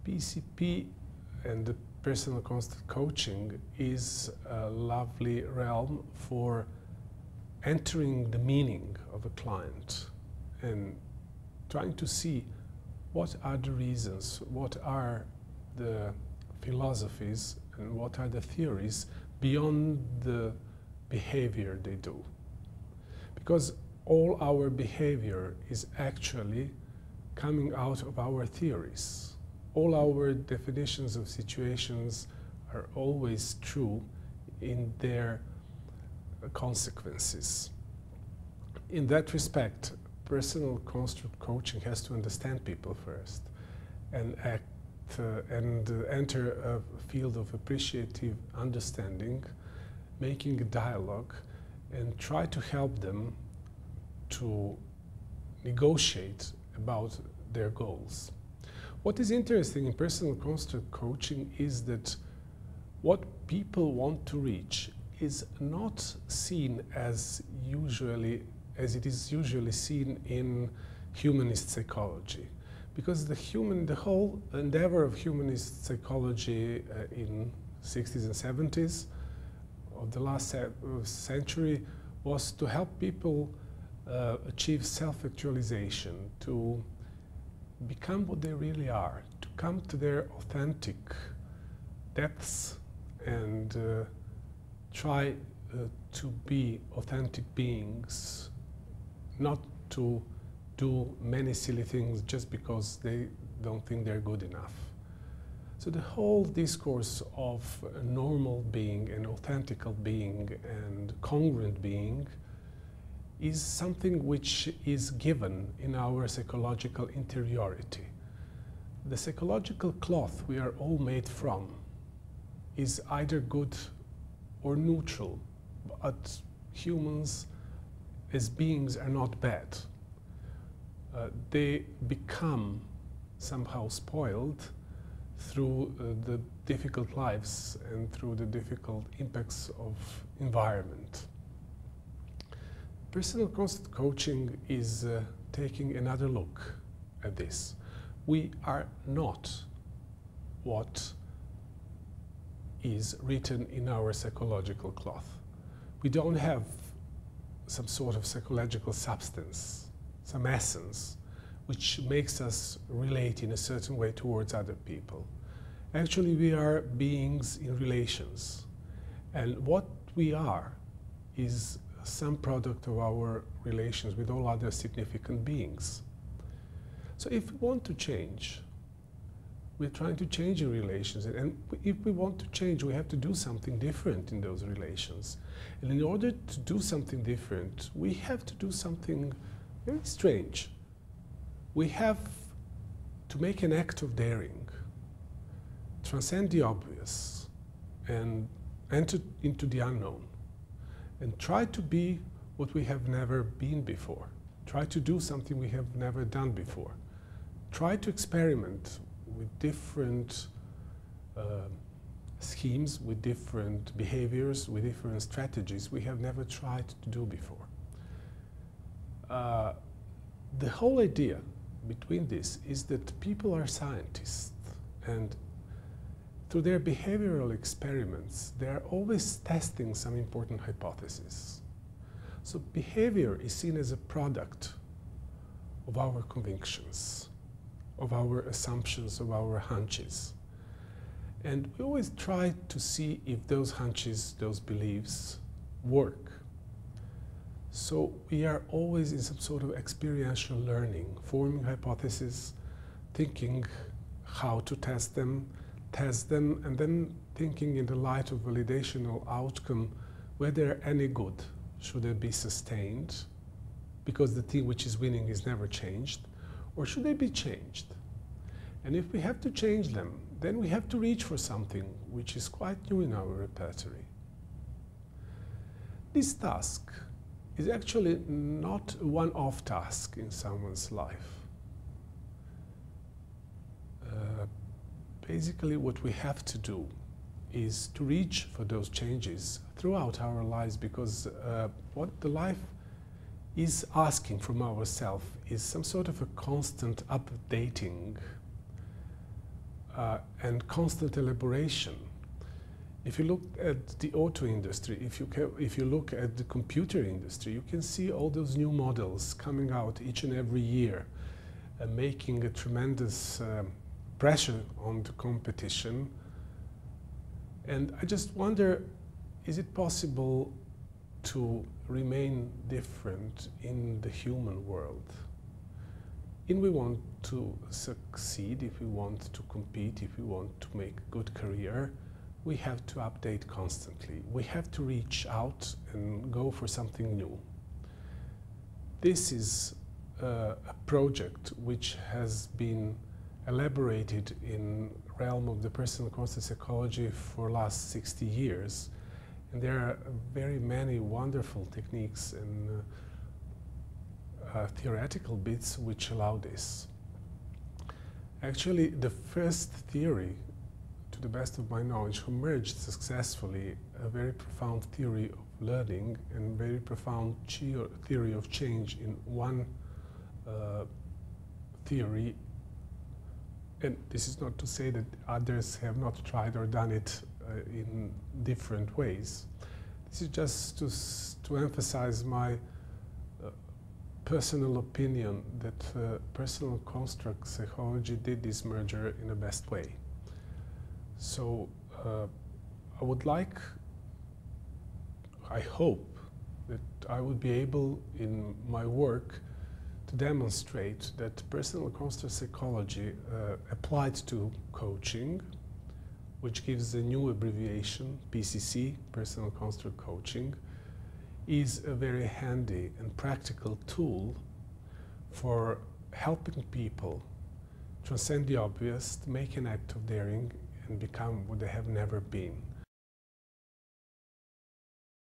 PCP and the personal constant coaching is a lovely realm for entering the meaning of a client and trying to see what are the reasons, what are the philosophies, and what are the theories beyond the behavior they do. Because all our behavior is actually coming out of our theories. All our definitions of situations are always true in their consequences. In that respect, personal construct coaching has to understand people first and enter a field of appreciative understanding, making a dialogue, and try to help them to negotiate about their goals. What is interesting in personal construct coaching is that what people want to reach is not seen as it is usually seen in humanist psychology. Because the whole endeavor of humanist psychology in 60s and 70s of the last century was to help people achieve self-actualization, to become what they really are, to come to their authentic depths and try to be authentic beings, not to do many silly things just because they don't think they're good enough. So the whole discourse of a normal being, an authentic being, and congruent being is something which is given in our psychological interiority. The psychological cloth we are all made from is either good or neutral, but humans as beings are not bad. They become somehow spoiled through the difficult lives and through the difficult impacts of environment. Personal constant coaching is taking another look at this. We are not what is written in our psychological cloth. We don't have some sort of psychological substance, some essence, which makes us relate in a certain way towards other people. Actually, we are beings in relations. And what we are is some product of our relations with all other significant beings. So if we want to change, we're trying to change in relations. And if we want to change, we have to do something different in those relations. And in order to do something different, we have to do something very strange. We have to make an act of daring, transcend the obvious, and enter into the unknown, and try to be what we have never been before. Try to do something we have never done before. Try to experiment with different schemes, with different behaviors, with different strategies we have never tried to do before. The whole idea between this is that people are scientists, and through their behavioral experiments, they are always testing some important hypothesis. So behavior is seen as a product of our convictions, of our assumptions, of our hunches. And we always try to see if those hunches, those beliefs work. So we are always in some sort of experiential learning, forming hypotheses, thinking how to test them, and then thinking in the light of validational outcome whether they're any good. Should they be sustained because the thing which is winning is never changed, or should they be changed? And if we have to change them, then we have to reach for something which is quite new in our repertory. This task is actually not a one-off task in someone's life. Basically, what we have to do is to reach for those changes throughout our lives, because what the life is asking from ourselves is some sort of a constant updating and constant elaboration. If you look at the auto industry, if you look at the computer industry, you can see all those new models coming out each and every year, making a tremendous pressure on the competition. And I just wonder, is it possible to remain different in the human world? If we want to succeed, if we want to compete, if we want to make a good career, we have to update constantly. We have to reach out and go for something new. This is a project which has been elaborated in the realm of the personal constant psychology for the last 60 years. And there are very many wonderful techniques and theoretical bits which allow this. Actually, the first theory, to the best of my knowledge, who merged successfully a very profound theory of learning and very profound theory of change in one theory. And this is not to say that others have not tried or done it in different ways. This is just to emphasize my personal opinion that personal construct psychology did this merger in the best way. So I would like, I hope that I would be able in my work to demonstrate that personal construct psychology applied to coaching, which gives a new abbreviation, PCC, personal construct coaching, is a very handy and practical tool for helping people transcend the obvious, make an act of daring, and become what they have never been.